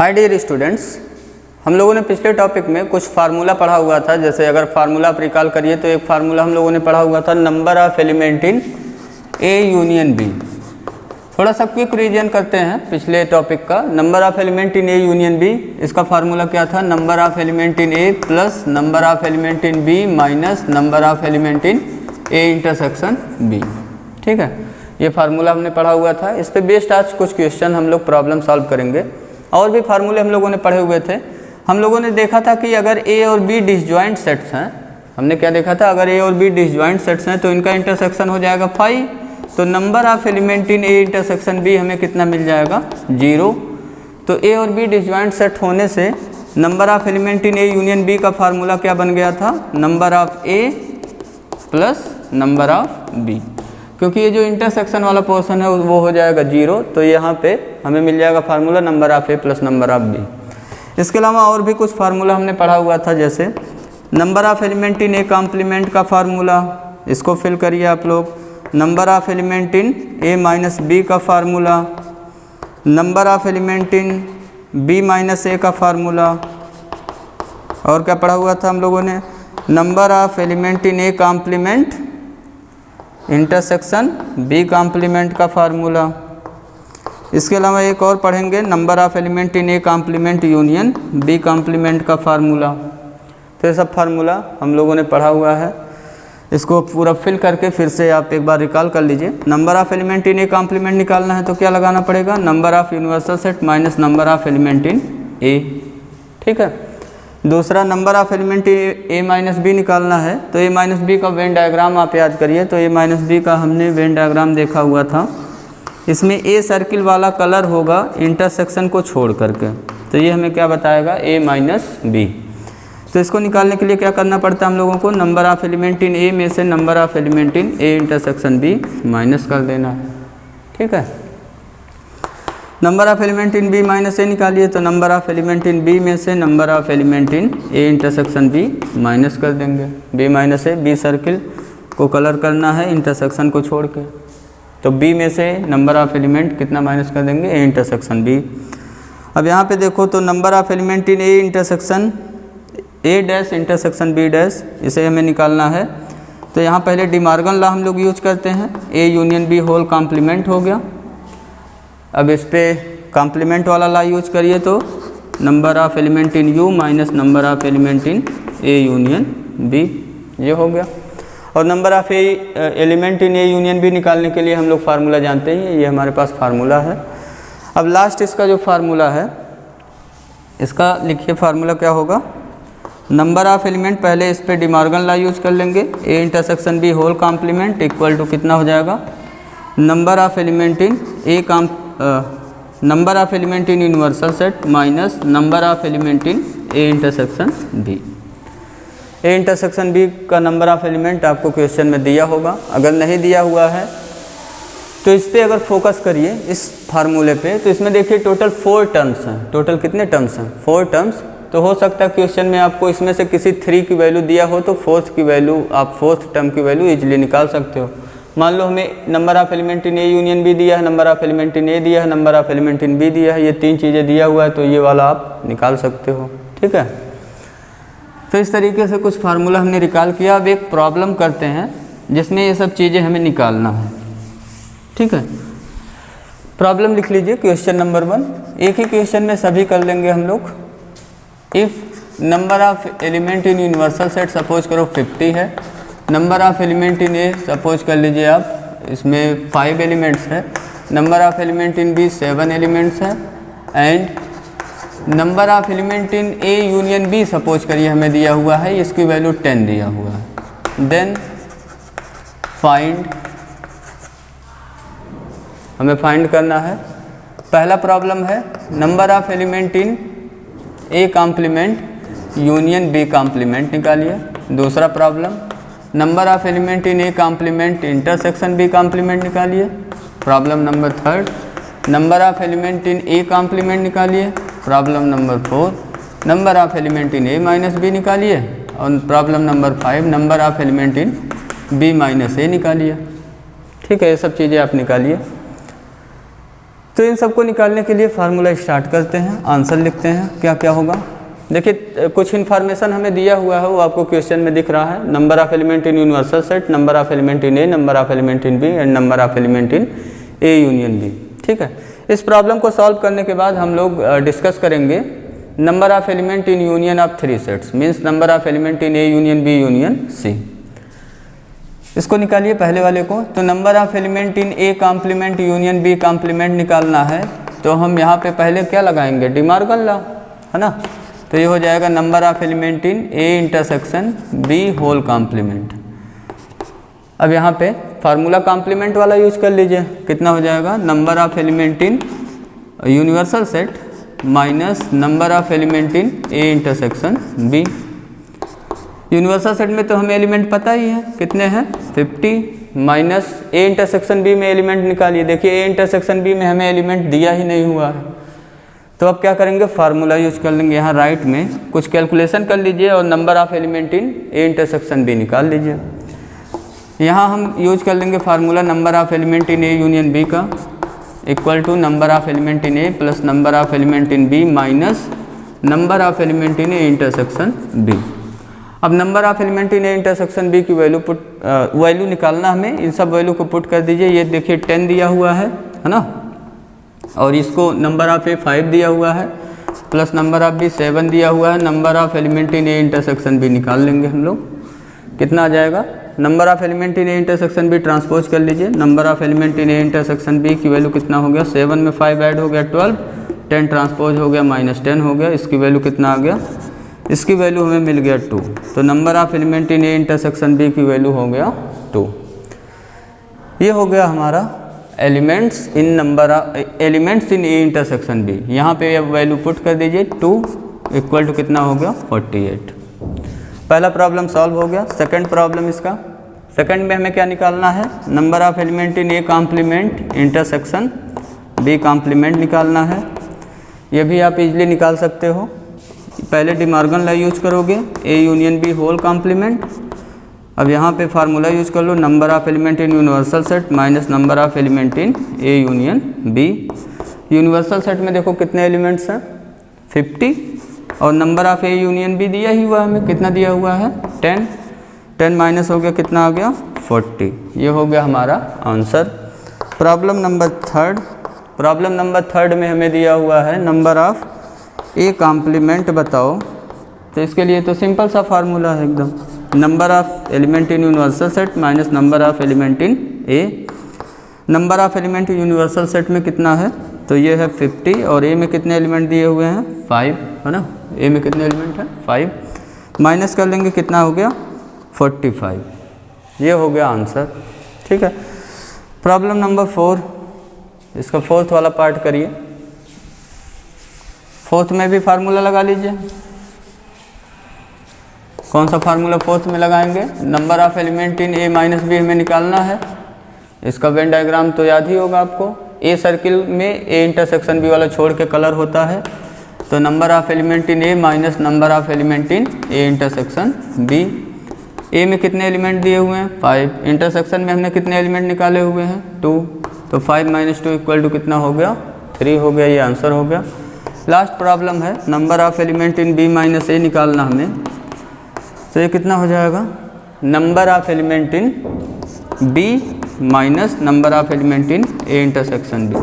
Hi dear students, हम लोगों ने पिछले टॉपिक में कुछ फार्मूला पढ़ा हुआ था। जैसे अगर फार्मूला आप रिकॉल करिए तो एक फार्मूला हम लोगों ने पढ़ा हुआ था number of element in A union B. थोड़ा सा क्विक रिवीजन करते हैं पिछले टॉपिक का। Number of element in A union B, इसका फार्मूला क्या था? Number of element in A plus number of element in B minus number of element in A intersection B. ठीक है, ये फार्मूला हमने पढ़ा हुआ था। इस पे बेस्ड आज कुछ क्वेश्चन हम लोग प्रॉब्लम सॉल्व करेंगे। और भी फार्मूले हम लोगों ने पढ़े हुए थे। हम लोगों ने देखा था कि अगर ए और बी डिसजॉइंट सेट्स हैं, हमने क्या देखा था? अगर ए और बी डिसजॉइंट सेट्स हैं तो इनका इंटरसेक्शन हो जाएगा 5। तो number of element in A intersection B हमें कितना मिल जाएगा? 0। तो ए और बी डिसजॉइंट सेट होने से number of element in A union B का फार्मूला क्या बन गया था? Number of A plus number of B. क्योंकि ये जो इंटरसेक्शन वाला पोर्शन है वो हो जाएगा 0, तो यहाँ पे हमें मिल जाएगा formula number of A plus number of B. इसके अलावा और भी कुछ फार्मूला हमने पढ़ा हुआ था, जैसे number of element in A complement का फार्मूला, इसको फिल करिए आप लोग। Number of element in A minus B का formula, number of element in B minus A का फार्मूला, और क्या पढ़ा हुआ था हम लोगों ने? Number of element in A complement intersection B complement का फार्मूला। इसके अलावा एक और पढ़ेंगे, number of element in A complement union B complement का फार्मूला। तो ये सब फार्मूला हम लोगों ने पढ़ा हुआ है। इसको पूरा फिल करके फिर से आप एक बार रिकॉल कर लीजिए। Number of element in A complement निकालना है तो क्या लगाना पड़ेगा? Number of universal set minus number of element in A. ठीक है। दूसरा, number of element A minus B निकालना है तो ए माइनस बी का वेन डायग्राम आप याद करिए। तो ए माइनस बी का हमने वेन डायग्राम देखा हुआ था। इसमें ए सर्किल वाला कलर होगा इंटरसेक्शन को छोड़ करके, तो ये हमें क्या बताएगा? ए माइनस बी। तो इसको निकालने के लिए क्या करना पड़ता है हम लोगों को? Number of element in A में से number of element in A intersection B minus कर देना है। ठीक है। Number of element in B minus A निकालिए तो number of element in B में से number of element in A intersection B minus कर देंगे। B minus A, B circle को कलर करना है इंटरसेक्शन को छोड़ के, तो बी में से नंबर ऑफ एलिमेंट कितना माइनस कर देंगे? A intersection B. अब यहाँ पे देखो तो number of element in A intersection A dash intersection B dash, इसे हमें निकालना है। तो यहाँ पहले डिमॉर्गन लॉ हम लोग यूज करते हैं। A union B whole complement हो गया। अब इस पे कॉम्प्लीमेंट वाला लॉ यूज करिए तो number of element in U minus number of element in A union B, ये हो गया। और number of element in A union B निकालने के लिए हम लोग फार्मूला जानते हैं, ये हमारे पास फार्मूला है। अब लास्ट इसका जो फार्मूला है, इसका लिखिए फार्मूला क्या होगा? नंबर ऑफ एलिमेंट, पहले इस पे डिमॉर्गन लॉ यूज कर लेंगे। A intersection B whole complement equal to कितना हो जाएगा? Number of element in A number of element in universal set minus number of element in A intersection B. A intersection B का number of element आपको question में दिया होगा। अगर नहीं दिया हुआ है तो इस पे अगर फोकस करिए, इस फार्मूले पे, तो इसमें देखिए टोटल 4 टर्म्स हैं। टोटल कितने टर्म्स हैं? 4 टर्म्स। तो हो सकता है क्वेश्चन में आपको इसमें से किसी 3 की वैल्यू दिया हो तो 4th की वैल्यू, आप 4th टर्म की वैल्यू इजीली निकाल सकते हो। मान लो हमें number of element in A union B दिया है, number of element in A दिया है, number of element in B दिया है, ये 3 चीज़ें दिया हुआ है, तो ये वाला आप निकाल सकते हो। ठीक है। तो इस तरीके से कुछ फार्मूला हमने निकाल किया। अब एक प्रॉब्लम करते हैं जिसमें ये सब चीज़ें हमें निकालना है। ठीक है। प्रॉब्लम लिख लीजिए, क्वेश्चन नंबर 1। एक ही क्वेश्चन में सभी कर लेंगे हम लोग। If number of element in universal set suppose करो 50 है, number of element in A suppose कर लीजिए आप, इसमें 5 एलिमेंट्स है, number of element in B 7 elements है, and number of element in A union B suppose करिए हमें दिया हुआ है, इसकी वैल्यू 10 दिया हुआ है। देन फाइंड, हमें फाइंड करना है। पहला प्रॉब्लम है number of element in A complement union B complement निकालिए। दूसरा problem number of element in A complement intersection B complement निकालिए। Problem number 3 number of element in A complement निकालिए। Problem number 4 number of element in A minus B निकालिए। और problem number 5 number of element in B minus A निकालिए। ठीक है, ये सब चीज़ें आप निकालिए। तो इन सबको निकालने के लिए फार्मूला स्टार्ट करते हैं, आंसर लिखते हैं क्या क्या होगा। देखिए कुछ इन्फॉर्मेशन हमें दिया हुआ है वो आपको क्वेश्चन में दिख रहा है, number of element in universal set, number of element in A, number of element in B and number of element in A union B. ठीक है, इस प्रॉब्लम को सॉल्व करने के बाद हम लोग डिस्कस करेंगे number of element in union of 3 sets, means number of element in A union B union C. इसको निकालिए पहले वाले को। तो number of element in A complement union B complement निकालना है, तो हम यहाँ पे पहले क्या लगाएंगे, डी मॉर्गन लॉ, है ना। तो ये हो जाएगा number of element in A intersection B whole complement. अब यहाँ पे फार्मूला कॉम्प्लीमेंट वाला यूज कर लीजिए, कितना हो जाएगा, number of element in universal set minus number of element in A intersection B. Universal set में तो हमें एलिमेंट पता ही है कितने हैं, 50 माइनस ए इंटरसेक्शन बी में एलिमेंट निकालिए। देखिए ए इंटरसेक्शन बी में हमें एलिमेंट दिया ही नहीं हुआ है, तो अब क्या करेंगे, फार्मूला यूज कर लेंगे। यहाँ राइट में कुछ कैलकुलेशन कर लीजिए और number of element in A intersection B निकाल लीजिए। यहाँ हम यूज कर लेंगे formula number of element in A union B का equal to number of element in A plus number of element in B minus number of element in A intersection B. अब number of element in A intersection B की value निकालना हमें, इन सब value को put कर दीजिए। ये देखिए 10 दिया हुआ है ना, और इसको नंबर ऑफ ए 5 दिया हुआ है प्लस नंबर ऑफ बी 7 दिया हुआ है। Number of element in A intersection B निकाल लेंगे हम लोग, कितना आ जाएगा, number of element in A intersection B transpose कर लीजिए। Number of element in A intersection B की वैल्यू कितना हो गया, 7 में 5 ऐड हो गया 12, 10 ट्रांसपोज हो गया -10 हो गया। इसकी वैल्यू कितना आ गया, इसकी वैल्यू हमें मिल गया 2। तो number of element in A intersection B की वैल्यू हो गया 2। ये हो गया हमारा elements in A intersection B. यहाँ पे वैल्यू पुट कर दीजिए, 2 इक्वल टू कितना हो गया, 48। पहला प्रॉब्लम सॉल्व हो गया। सेकंड प्रॉब्लम इसका, सेकंड में हमें क्या निकालना है, number of element in A complement intersection B complement निकालना है। ये भी आप इजीली निकाल सकते हो। पहले डी मॉर्गन लॉ यूज करोगे, A union B whole complement. अब यहाँ पे फार्मूला यूज कर लो, number of element in universal set minus number of element in A union B. Universal set में देखो कितने एलिमेंट्स हैं, 50, और number of A union B दिया ही हुआ है हमें, कितना दिया हुआ है, 10। 10 माइनस हो गया, कितना आ गया, 40। ये हो गया हमारा answer. Problem number third, problem number third में हमें दिया हुआ है नंबर ऑफ ए कॉम्प्लीमेंट बताओ। तो इसके लिए तो सिंपल सा फार्मूला है एकदम, number of element in universal set minus number of element in A. Number of element universal set में कितना है, तो ये है 50, और ए में कितने एलिमेंट दिए हुए हैं, 5, है ना। ए में कितने एलिमेंट हैं, 5, माइनस कर लेंगे, कितना हो गया, 45। ये हो गया आंसर। ठीक है। प्रॉब्लम नंबर 4, इसका फोर्थ वाला पार्ट करिए। फोर्थ में भी फार्मूला लगा लीजिए। कौन सा फार्मूला फोर्थ में लगाएंगे, number of element in A minus B हमें निकालना है। इसका वेन डायग्राम तो याद ही होगा आपको, ए सर्किल में ए इंटरसेक्शन बी वाला छोड़ के कलर होता है। तो number of element in A minus number of element in A intersection B. A में कितने एलिमेंट दिए हुए हैं, 5। इंटरसेक्शन में हमने कितने एलिमेंट निकाले हुए हैं, 2। तो 5 माइनस 2 इक्वल टू कितना हो गया, 3 हो गया। ये आंसर हो गया। लास्ट प्रॉब्लम है number of element in B minus A निकालना हमें। तो ये कितना हो जाएगा, number of element in B minus number of element in A intersection B.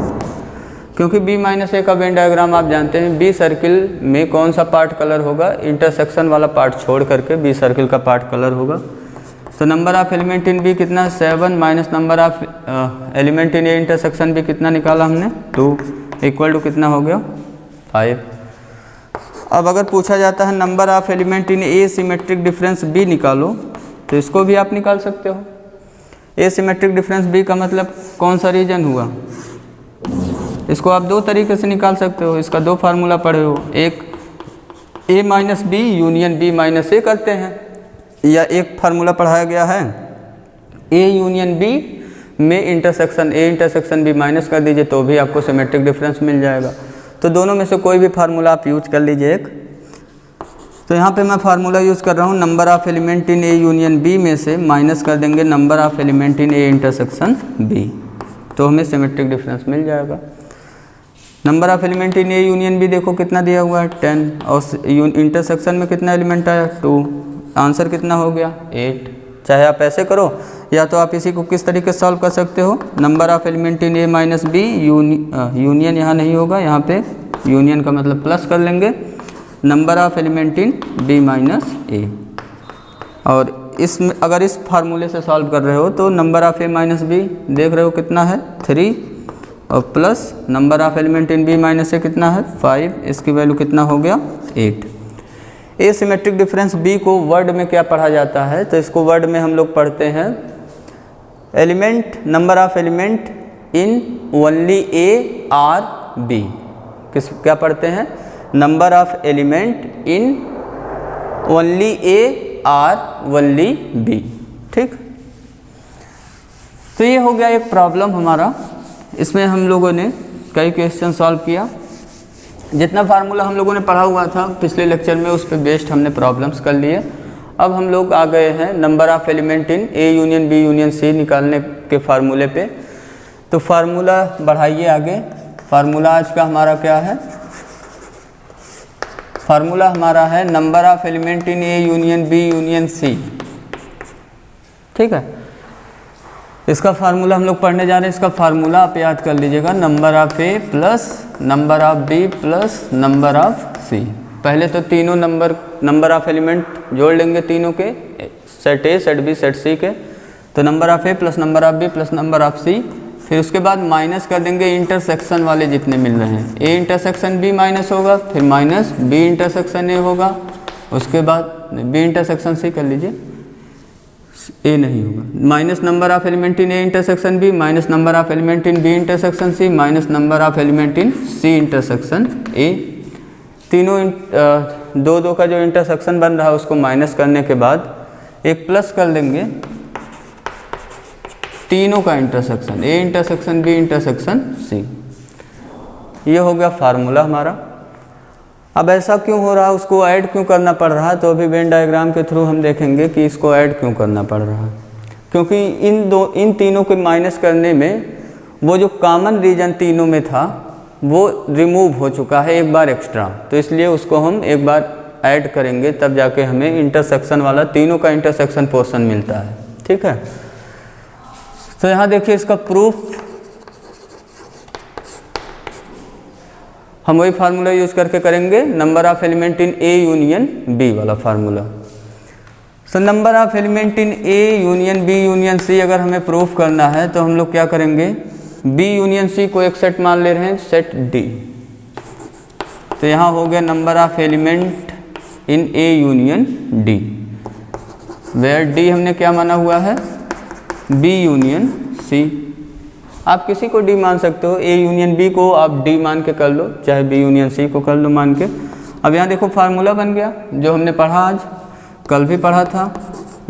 क्योंकि बी माइनस ए का वेन डायग्राम आप जानते हैं, बी सर्किल में कौन सा पार्ट कलर होगा, इंटरसेक्शन वाला पार्ट छोड़ करके बी सर्किल का पार्ट कलर होगा। तो number of element in B कितना, 7 minus number of element in A intersection B कितना निकाला हमने, 2 इक्वल टू कितना हो गया, 5। अब अगर पूछा जाता है number of element in A symmetric difference B निकालो, तो इसको भी आप निकाल सकते हो। ए सिमेट्रिक डिफरेंस बी का मतलब कौन सा रीजन हुआ, इसको आप 2 तरीके से निकाल सकते हो। इसका 2 फार्मूला पढ़े हो, एक A minus B union B minus A करते हैं, या एक फार्मूला पढ़ाया गया है ए यूनियन बी में intersection A intersection B minus कर दीजिए, तो भी आपको सिमेट्रिक डिफरेंस मिल जाएगा। तो दोनों में से कोई भी फार्मूला आप यूज कर लीजिए एक। तो यहाँ पे मैं फार्मूला यूज़ कर रहा हूँ, number of element in A union B में से माइनस कर देंगे number of element in A intersection B, तो हमें सिमेट्रिक डिफरेंस मिल जाएगा। Number of element in A union B देखो कितना दिया हुआ है 10 और इंटरसेक्शन में कितना एलिमेंट आया 2, आंसर कितना हो गया 8। चाहे आप ऐसे करो या तो आप इसी को किस तरीके से सॉल्व कर सकते हो, number of element in A minus B, union यहाँ नहीं होगा, यहाँ पे यूनियन का मतलब प्लस कर लेंगे, number of element in B minus A. और इसमें अगर इस फार्मूले से सॉल्व कर रहे हो तो number of A minus B देख रहे हो कितना है 3 और plus number of element in B minus A कितना है 5, इसकी वैल्यू कितना हो गया 8। एसिमेट्रिक डिफरेंस बी को वर्ड में क्या पढ़ा जाता है, तो इसको वर्ड में हम लोग पढ़ते हैं element, number of element in only A or B. किस क्या पढ़ते हैं, number of element in only A or only B. ठीक, तो ये हो गया एक प्रॉब्लम हमारा, इसमें हम लोगों ने कई क्वेश्चन सॉल्व किया। जितना फार्मूला हम लोगों ने पढ़ा हुआ था पिछले लेक्चर में उस पर बेस्ड हमने प्रॉब्लम्स कर लिए। अब हम लोग आ गए हैं number of element in A union B union C निकालने के फार्मूले पे। तो फार्मूला बढ़ाइए आगे। फार्मूला आज का हमारा क्या है, फार्मूला हमारा है number of element in A union B union C. ठीक है, इसका फार्मूला हम लोग पढ़ने जा रहे हैं। इसका फार्मूला आप याद कर लीजिएगा, number of A plus number of B plus number of C. पहले तो तीनों नंबर ऑफ एलिमेंट जोड़ लेंगे तीनों के, set A set B set C के, तो number of A plus number of B plus number of C. फिर उसके बाद माइनस कर देंगे इंटरसेक्शन वाले जितने मिल रहे हैं, ए इंटरसेक्शन बी माइनस होगा, फिर माइनस बी इंटरसेक्शन ए होगा, उसके बाद बी इंटरसेक्शन सी कर लीजिए, ए नहीं होगा, minus number of element in A intersection B minus number of element in B intersection C minus number of element in C intersection A. तीनों दो दो का जो इंटरसेक्शन बन रहा है उसको माइनस करने के बाद एक प्लस कर देंगे तीनों का intersection, A intersection B intersection C. ये हो गया फार्मूला हमारा। अब ऐसा क्यों हो रहा है, उसको ऐड क्यों करना पड़ रहा है, तो अभी वेन डायग्राम के थ्रू हम देखेंगे कि इसको ऐड क्यों करना पड़ रहा है। क्योंकि इन तीनों के माइनस करने में वो जो कॉमन रीजन तीनों में था वो रिमूव हो चुका है एक बार एक्स्ट्रा, तो इसलिए उसको हम एक बार ऐड करेंगे, तब जाके हमें इंटरसेक्शन वाला तीनों का इंटरसेक्शन पोर्शन मिलता है। ठीक है, तो यहाँ देखिए इसका प्रूफ हम वही फार्मूला यूज करके करेंगे, number of element in A union B वाला formula. So number of element in A union B union C अगर हमें प्रूफ करना है तो हम लोग क्या करेंगे, बी यूनियन सी को एक सेट मान ले रहे हैं, सेट डी। तो यहाँ हो गया number of element in A union D, where D हमने क्या माना हुआ है, बी यूनियन सी। आप किसी को डी मान सकते हो, ए यूनियन बी को आप डी मान के कर लो, चाहे बी यूनियन सी को कर लो मान के। अब यहाँ देखो फार्मूला बन गया जो हमने पढ़ा आज, कल भी पढ़ा था,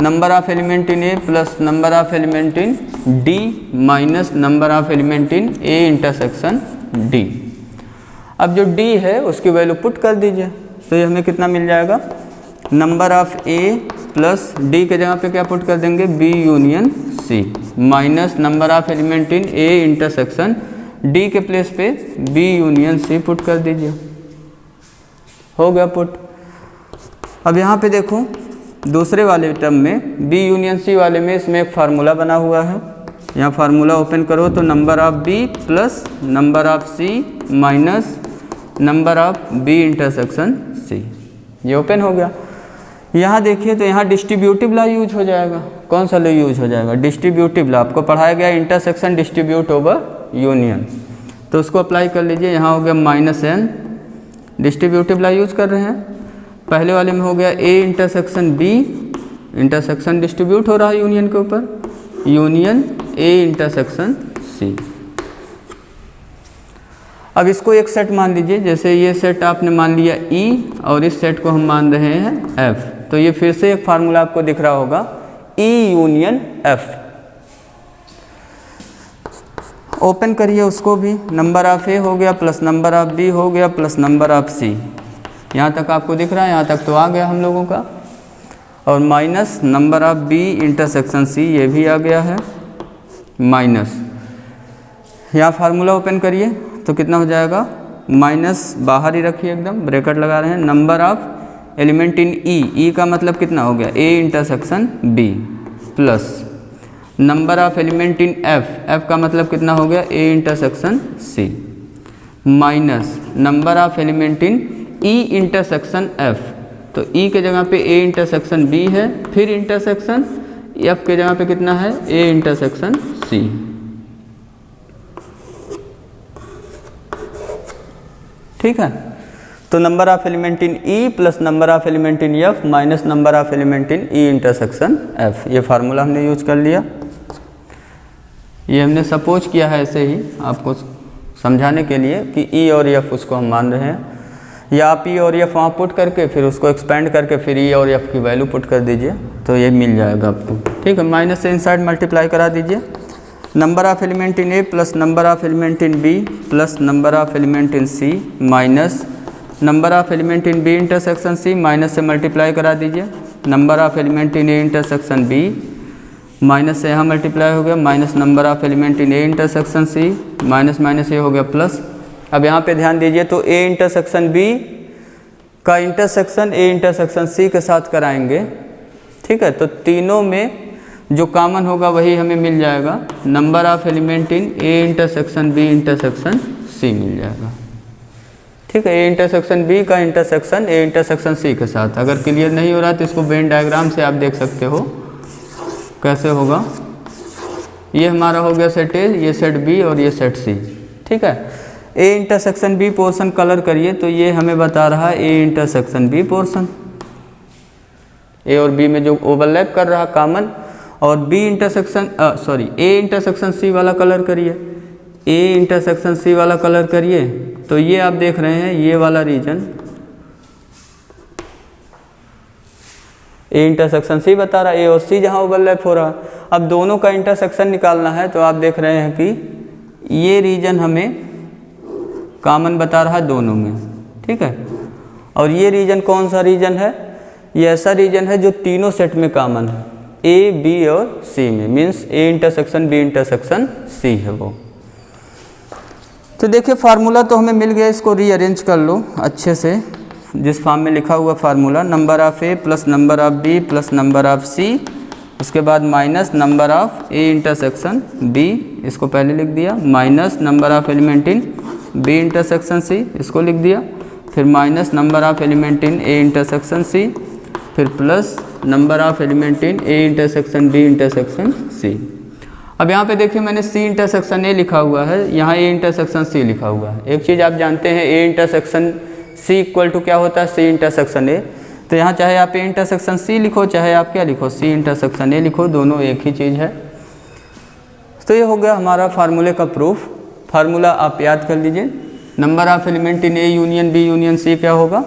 number of element in A plus number of element in D minus number of element in A intersection D. अब जो डी है उसकी वैल्यू पुट कर दीजिए, तो ये हमें कितना मिल जाएगा, number of A plus D के जगह पे क्या पुट कर देंगे, B union C minus number of element in A intersection D के प्लेस पे बी यूनियन सी पुट कर दीजिए, हो गया पुट। अब यहाँ पे देखो दूसरे वाले टर्म में बी यूनियन सी वाले में इसमें एक फार्मूला बना हुआ है, यहाँ फार्मूला ओपन करो तो number of B plus number of C minus number of B intersection C, ये ओपन हो गया। यहाँ देखिए तो यहाँ डिस्ट्रीब्यूटिव लॉ यूज हो जाएगा। कौन सा लॉ यूज हो जाएगा, डिस्ट्रीब्यूटिव लॉ। आपको पढ़ाया गया इंटरसेक्शन डिस्ट्रीब्यूट ओवर यूनियन, तो उसको अप्लाई कर लीजिए। यहाँ हो गया minus N, distributive law use कर रहे हैं। पहले वाले में हो गया A intersection B, intersection distribute हो रहा है यूनियन के ऊपर, यूनियन ए इंटरसेक्शन सी। अब इसको एक सेट मान लीजिए, जैसे ये सेट आपने मान लिया ई और इस सेट को हम मान रहे हैं एफ, तो ये फिर से एक फार्मूला आपको दिख रहा होगा, ई यूनियन एफ। ओपन करिए उसको भी, नंबर ऑफ ए हो गया प्लस नंबर ऑफ बी हो गया प्लस नंबर ऑफ सी, यहाँ तक आपको दिख रहा है, यहाँ तक तो आ गया हम लोगों का, और minus number of B intersection C, ये भी आ गया है माइनस। यहाँ फार्मूला ओपन करिए तो कितना हो जाएगा, माइनस बाहर ही रखिए, एकदम ब्रैकेट लगा रहे हैं, number of element in E का मतलब कितना हो गया A intersection B, plus number of element in F का मतलब कितना हो गया A intersection C, minus number of element in E intersection F, तो ई के जगह पे ए इंटरसेक्शन बी है, फिर इंटरसेक्शन एफ के जगह पे कितना है ए इंटरसेक्शन सी। ठीक है, तो number of element in E plus number of element in F minus number of element in E intersection F, ये फार्मूला हमने यूज कर लिया। ये हमने सपोज किया है ऐसे ही आपको समझाने के लिए कि ई और एफ उसको हम मान रहे हैं, या आप ई और एफ वहाँ पुट करके फिर उसको एक्सपेंड करके फिर ई और एफ की वैल्यू पुट कर दीजिए तो ये मिल जाएगा आपको। ठीक है, माइनस से इनसाइड मल्टीप्लाई करा दीजिए, number of element in A plus number of element in B plus number of element in C minus number of element in B intersection C, minus से मल्टीप्लाई करा दीजिए, number of element in A intersection B, minus से यहाँ multiply हो गया, minus number of element in A intersection C, minus minus ये हो गया प्लस। अब यहाँ पे ध्यान दीजिए तो ए इंटरसेक्शन बी का इंटरसेक्शन ए इंटरसेक्शन सी के साथ कराएंगे। ठीक है, तो तीनों में जो कॉमन होगा वही हमें मिल जाएगा, number of element in A intersection B intersection C मिल जाएगा। ठीक है, ए इंटरसेक्शन बी का इंटरसेक्शन ए इंटरसेक्शन सी के साथ। अगर क्लियर नहीं हो रहा तो इसको वेन डायग्राम से आप देख सकते हो कैसे होगा। ये हमारा हो गया सेट ए, ये सेट बी और ये सेट सी। ठीक है, A intersection B portion colour करिए तो ये हमें बता रहा है A intersection B portion, A और बी में जो ओवरलैप कर रहा कॉमन, और B intersection A intersection C वाला कलर करिए, ए इंटरसेक्शन सी वाला कलर करिए तो ये आप देख रहे हैं ये वाला रीजन ए इंटरसेक्शन सी बता रहा है, ए और सी जहाँ ओवरलैप हो रहा। अब दोनों का इंटरसेक्शन निकालना है तो आप देख रहे हैं कि ये रीजन हमें कॉमन बता रहा है दोनों में। ठीक है, और ये रीजन कौन सा रीजन है, ये ऐसा रीजन है जो तीनों सेट में कॉमन है, ए बी और सी में, means A intersection B intersection C है वो। तो देखिए फार्मूला तो हमें मिल गया, इसको रीअरेंज कर लो अच्छे से जिस फॉर्म में लिखा हुआ formula, number of A plus number of B plus number of C, उसके बाद minus number of A intersection B, इसको पहले लिख दिया, minus number of element in B intersection C, इसको लिख दिया, फिर minus number of element in A intersection C, फिर plus number of element in A intersection B intersection C. अब यहाँ पे देखिए मैंने सी इंटरसेक्शन ए लिखा हुआ है, यहाँ ए इंटरसेक्शन सी लिखा हुआ है। एक चीज़ आप जानते हैं A intersection C equal to क्या होता है सी इंटरसेक्शन ए, तो यहाँ चाहे आप ए इंटरसेक्शन सी लिखो चाहे आप क्या लिखो सी इंटरसेक्शन ए लिखो, दोनों एक ही चीज़ है। तो ये हो गया हमारा फार्मूले का प्रूफ। फार्मूला आप याद कर लीजिए, number of element in A union B union C क्या होगा,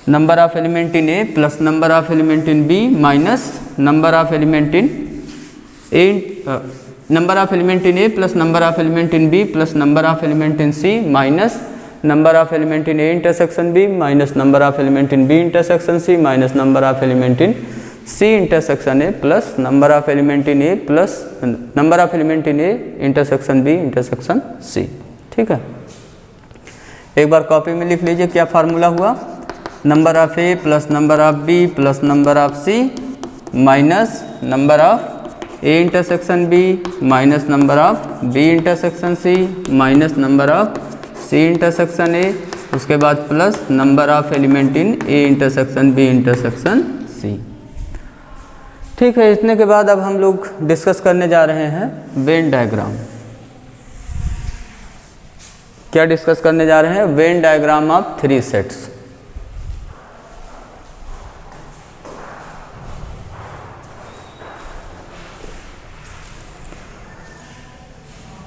number of element in A plus number of element in B minus number of element in A, number of element in A plus number of element in B plus number of element in C minus number of element in A intersection B minus number of element in B intersection C minus number of element in C intersection A plus number of element in A plus number of element in A intersection B intersection C. ठीक है, एक बार copy में लिख लीजिए क्या formula हुआ, number of A plus number of B plus number of C minus number of A intersection B minus number of B intersection C minus number of C intersection A, उसके बाद plus number of element in A intersection B intersection C. ठीक है, इतने के बाद अब हम लोग डिस्कस करने जा रहे हैं वेन डायग्राम। क्या डिस्कस करने जा रहे हैं, Venn diagram of three sets.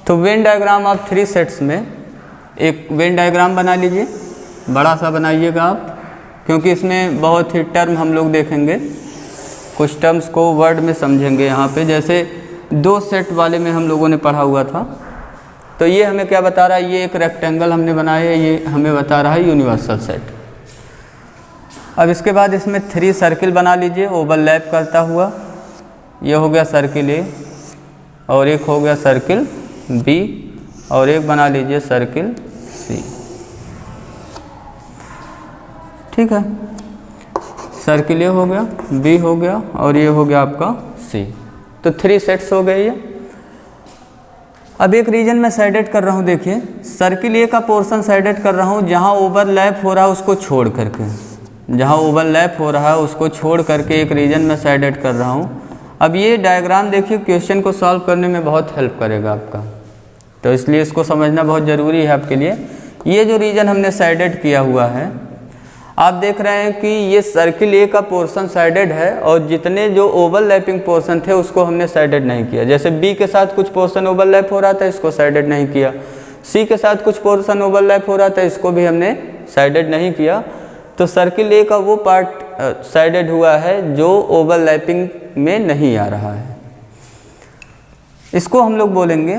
तो Venn diagram of three sets में एक वेन डायग्राम बना लीजिए, बड़ा सा बनाइएगा आप, क्योंकि इसमें बहुत ही टर्म हम लोग देखेंगे, कुछ टर्म्स को वर्ड में समझेंगे यहाँ पे। जैसे दो सेट वाले में हम लोगों ने पढ़ा हुआ था, तो ये हमें क्या बता रहा है, ये एक रेक्टेंगल हमने बनाया है, ये हमें बता रहा है यूनिवर्सल सेट। अब इसके बाद इसमें थ्री सर्किल बना लीजिए ओवरलैप करता हुआ, ये हो गया सर्किल ए और एक हो गया सर्किल बी और एक बना लीजिए सर्किल सी। ठीक है, सर्किल ए हो गया, बी हो गया और ये हो गया आपका सी। तो 3 सेट्स हो गए ये। अब एक रीजन मैं साइडेड कर रहा हूँ, देखिए सर्किल ए का पोर्शन साइडेड कर रहा हूँ जहाँ ओवरलैप हो रहा है उसको छोड़ करके, जहाँ ओवरलैप हो रहा है उसको छोड़ करके एक रीजन में साइडेड कर रहा हूँ। अब ये डायग्राम देखिए क्वेश्चन को सॉल्व करने में बहुत हेल्प करेगा आपका, तो इसलिए इसको समझना बहुत ज़रूरी है आपके लिए। ये जो रीजन हमने साइडेड किया हुआ है, आप देख रहे हैं कि ये सर्किल ए का पोर्शन साइडेड है और जितने जो ओवरलैपिंग पोर्शन थे उसको हमने साइडेड नहीं किया। जैसे बी के साथ कुछ पोर्शन ओवरलैप हो रहा था, इसको साइडेड नहीं किया। सी के साथ कुछ पोर्शन ओवरलैप हो रहा था, इसको भी हमने साइडेड नहीं किया। तो सर्किल ए का वो पार्ट साइडेड हुआ है जो ओवरलैपिंग में नहीं आ रहा है। इसको हम लोग बोलेंगे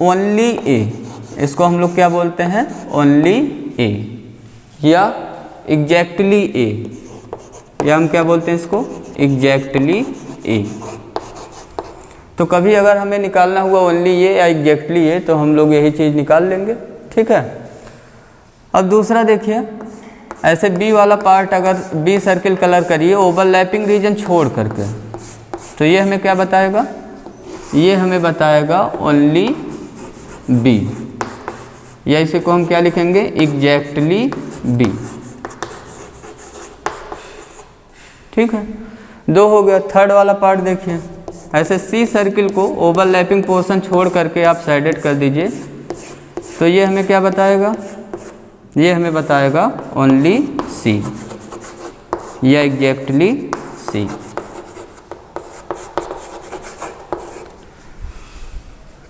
ओनली ए। इसको हम लोग क्या बोलते हैं? ओनली ए या एग्जैक्टली ए, या हम क्या बोलते हैं इसको? एग्जैक्टली ए। तो कभी अगर हमें निकालना हुआ ओनली ए या एग्जैक्टली ए तो हम लोग यही चीज़ निकाल लेंगे, ठीक है। अब दूसरा देखिए, ऐसे बी वाला पार्ट अगर बी सर्किल कलर करिए ओवरलैपिंग रीजन छोड़ करके, तो ये हमें क्या बताएगा? ये हमें बताएगा ओनली बी, या इसी को हम क्या लिखेंगे? एग्जैक्टली बी, ठीक है। 2 हो गया। थर्ड वाला पार्ट देखिए, ऐसे सी सर्किल को ओवरलैपिंग पोर्शन छोड़ करके आप साइडेड कर दीजिए, तो ये हमें क्या बताएगा? ये हमें बताएगा ओनली सी या एग्जैक्टली सी।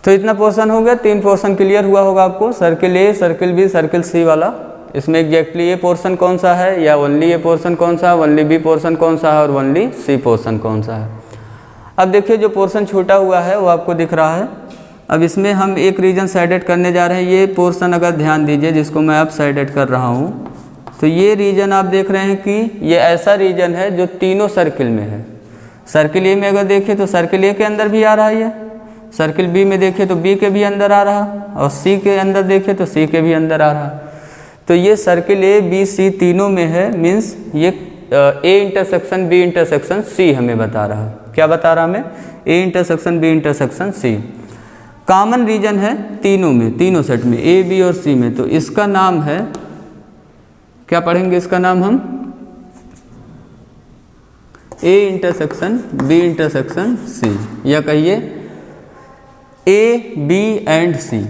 तो इतना पोर्शन हो गया, 3 पोर्शन क्लियर हुआ होगा आपको, सर्किल ए, सर्किल बी, सर्किल सी वाला। इसमें एग्जैक्टली ए पोर्शन कौन सा है, या ओनली ए पोर्शन कौन सा है, ओनली बी पोर्शन कौन सा है और ओनली सी पोर्शन कौन सा है। अब देखिए जो पोर्शन छूटा हुआ है वो आपको दिख रहा है। अब इसमें हम एक रीजन साइडेड करने जा रहे हैं। ये पोर्शन अगर ध्यान दीजिए जिसको मैं अब साइडेड कर रहा हूँ, तो ये रीजन आप देख रहे हैं कि ये ऐसा रीजन है जो तीनों सर्किल में है। सर्किल ए में अगर देखें तो सर्किल ए के अंदर भी आ रहा है, ये सर्किल बी में देखें तो बी के भी अंदर आ रहा, और सी के अंदर देखें तो सी के भी अंदर आ रहा। तो ये सर्किल ए बी सी तीनों में है, मीन्स ये A intersection B intersection C हमें बता रहा है। क्या बता रहा हमें? A intersection B intersection C. Common region है तीनों में, तीनों सेट में, ए बी और सी में। तो इसका नाम है, क्या पढ़ेंगे इसका नाम हम? A intersection B intersection C, या कहिए A B and C,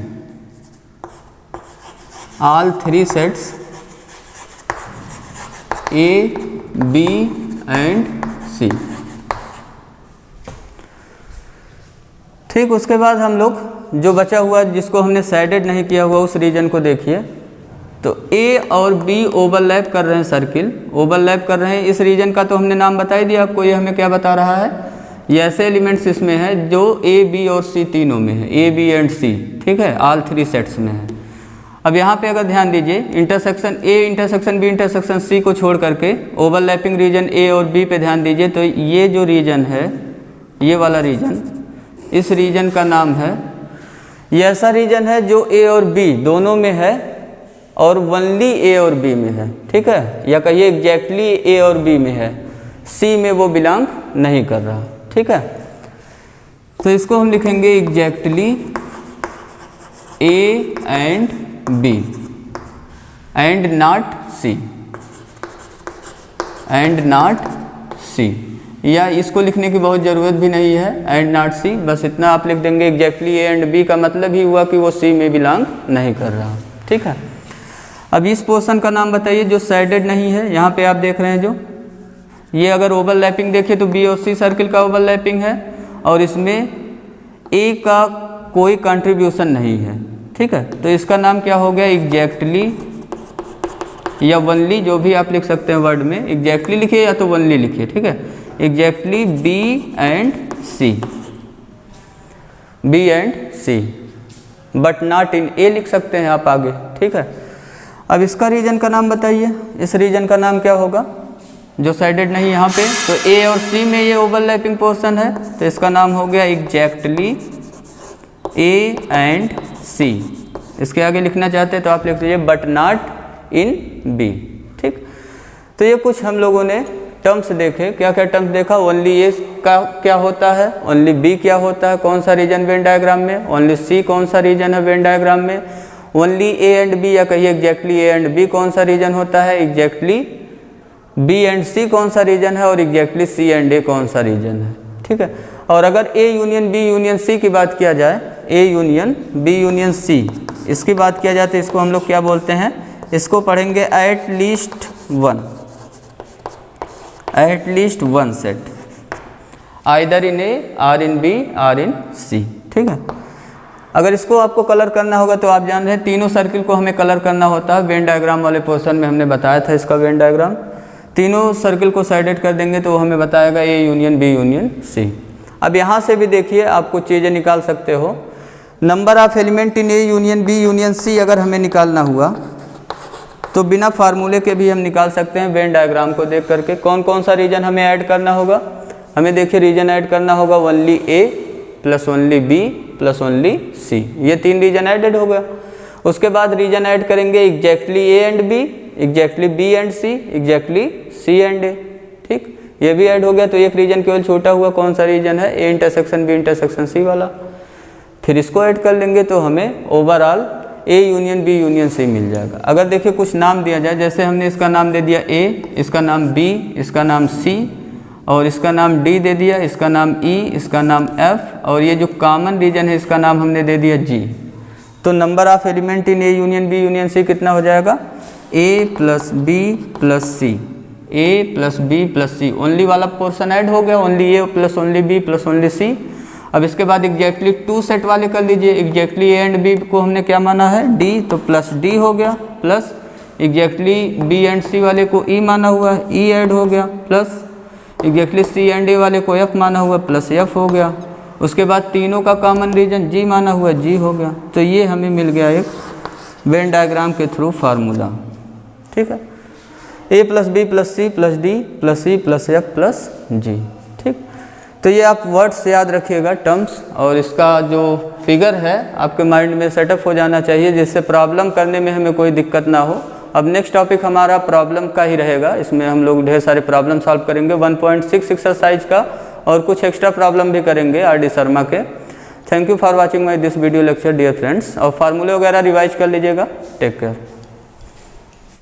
all 3 sets A, B and C। ठीक, उसके बाद हम लोग जो बचा हुआ जिसको हमने साइडेड नहीं किया हुआ उस रीजन को देखिए। तो A और B ओवरलैप कर रहे हैं, सर्किल ओवरलैप कर रहे हैं। इस रीजन का तो हमने नाम बता ही दिया आपको। ये हमें क्या बता रहा है? ये ऐसे एलिमेंट्स इसमें है जो A, B और C तीनों में है, A, B एंड C, ठीक है, all 3 सेट्स में है। अब यहाँ पे अगर ध्यान दीजिए, intersection A intersection B intersection C को छोड़ करके ओवरलैपिंग रीजन ए और बी पे ध्यान दीजिए। तो ये जो रीजन है, ये वाला रीजन, इस रीजन का नाम है, ये ऐसा रीजन है जो ए और बी दोनों में है और ओनली ए और बी में है, ठीक है, या कहिए एग्जैक्टली ए और बी में है, सी में वो बिलोंग नहीं कर रहा, ठीक है। तो इसको हम लिखेंगे exactly A and B and not C, and not C, या इसको लिखने की बहुत ज़रूरत भी नहीं है, and not C, बस इतना आप लिख देंगे। एग्जैक्टली A and B का मतलब ही हुआ कि वो C में बिलोंग नहीं कर रहा, ठीक है। अब इस पोर्शन का नाम बताइए जो साइडेड नहीं है। यहाँ पे आप देख रहे हैं जो ये अगर ओवरलैपिंग देखिए तो B और C सर्किल का ओवरलैपिंग है और इसमें A का कोई कंट्रीब्यूशन नहीं है, ठीक है। तो इसका नाम क्या हो गया? एग्जैक्टली या ओनली, जो भी आप लिख सकते हैं वर्ड में। एग्जैक्टली लिखिए या तो ओनली लिखिए, ठीक है। Exactly B and C, B and C, but not in A लिख सकते हैं आप आगे, ठीक है। अब इसका रीजन का नाम बताइए। इस रीजन का नाम क्या होगा जो साइडेड नहीं यहाँ पे? तो ए और सी में ये ओवरलैपिंग पोर्शन है, तो इसका नाम हो गया एग्जैक्टली ए एंड सी। इसके आगे लिखना चाहते हैं तो आप लिख दीजिए बट नॉट इन बी, ठीक। तो ये कुछ हम लोगों ने टर्म्स देखे। क्या क्या टर्म्स देखा? ओनली ए का क्या होता है, ओनली बी क्या होता है, कौन सा रीजन वेन डायग्राम में, ओनली सी कौन सा रीजन है वेन डायग्राम में, ओनली ए एंड बी या कहिए एग्जैक्टली ए एंड बी कौन सा रीजन होता है, एग्जैक्टली बी एंड सी कौन सा रीजन है और एग्जैक्टली सी एंड ए कौन सा रीजन है। ठीक है। और अगर A union B union C की बात किया जाए, A union B union C इसकी बात किया जाए तो इसको हम लोग क्या बोलते हैं? इसको पढ़ेंगे at least one set, either in A, or in B, or in C. ठीक है। अगर इसको आपको कलर करना होगा तो आप जान रहे हैं तीनों सर्किल को हमें कलर करना होता है। वेन डायग्राम वाले पोर्शन में हमने बताया था इसका वेन डायग्राम। तीनों सर्किल को साइडेड कर देंगे तो वो हमें बताएगा A union B union C. अब यहाँ से भी देखिए आप कुछ चीज़ें निकाल सकते हो। Number of element in A union B union C अगर हमें निकालना हुआ तो बिना फार्मूले के भी हम निकाल सकते हैं वेन डायग्राम को देख करके। कौन कौन सा रीजन हमें ऐड करना होगा? हमें देखिए रीजन ऐड करना होगा only A plus only B plus only C, ये 3 रीजन ऐडेड हो गया। उसके बाद रीजन ऐड करेंगे exactly A and B, exactly B and C, exactly C and A. ठीक, ये भी ऐड हो गया। तो एक रीजन केवल छूटा हुआ, कौन सा रीजन है? A intersection B intersection C वाला। फिर इसको ऐड कर लेंगे तो हमें overall A union B union C मिल जाएगा। अगर देखिए कुछ नाम दिया जाए, जैसे हमने इसका नाम दे दिया ए, इसका नाम बी, इसका नाम सी और इसका नाम डी दे दिया, इसका नाम ई, इसका नाम एफ और ये जो कॉमन रीजन है इसका नाम हमने दे दिया जी। तो number of element in A union B union C कितना हो जाएगा? A plus B plus C, A plus B plus C, only वाला पोर्शन ऐड हो गया, only A plus only B plus only C. अब इसके बाद एग्जैक्टली 2 सेट वाले कर लीजिए। एग्जैक्टली ए एंड बी को हमने क्या माना है? डी, तो प्लस डी हो गया, प्लस एग्जैक्टली बी एंड सी वाले को ई माना हुआ है, ई ऐड हो गया, प्लस एग्जैक्टली सी एंड ए वाले को एफ माना हुआ प्लस एफ हो गया। उसके बाद तीनों का कॉमन रीजन जी माना हुआ जी हो गया। तो ये हमें मिल गया एक वेन डायग्राम के थ्रू फार्मूला। ठीक है। A plus B plus C plus D plus C plus F plus G. ठीक, तो ये आप वर्ड्स याद रखिएगा, टर्म्स, और इसका जो फिगर है आपके माइंड में सेटअप हो जाना चाहिए जिससे प्रॉब्लम करने में हमें कोई दिक्कत ना हो। अब नेक्स्ट टॉपिक हमारा प्रॉब्लम का ही रहेगा। इसमें हम लोग ढेर सारे प्रॉब्लम सॉल्व करेंगे 1.6 एक्सरसाइज का और कुछ एक्स्ट्रा प्रॉब्लम भी करेंगे आर.डी. शर्मा के। Thank you for watching my this video lecture dear friends. और फार्मूले वगैरह रिवाइज कर लीजिएगा। Take care.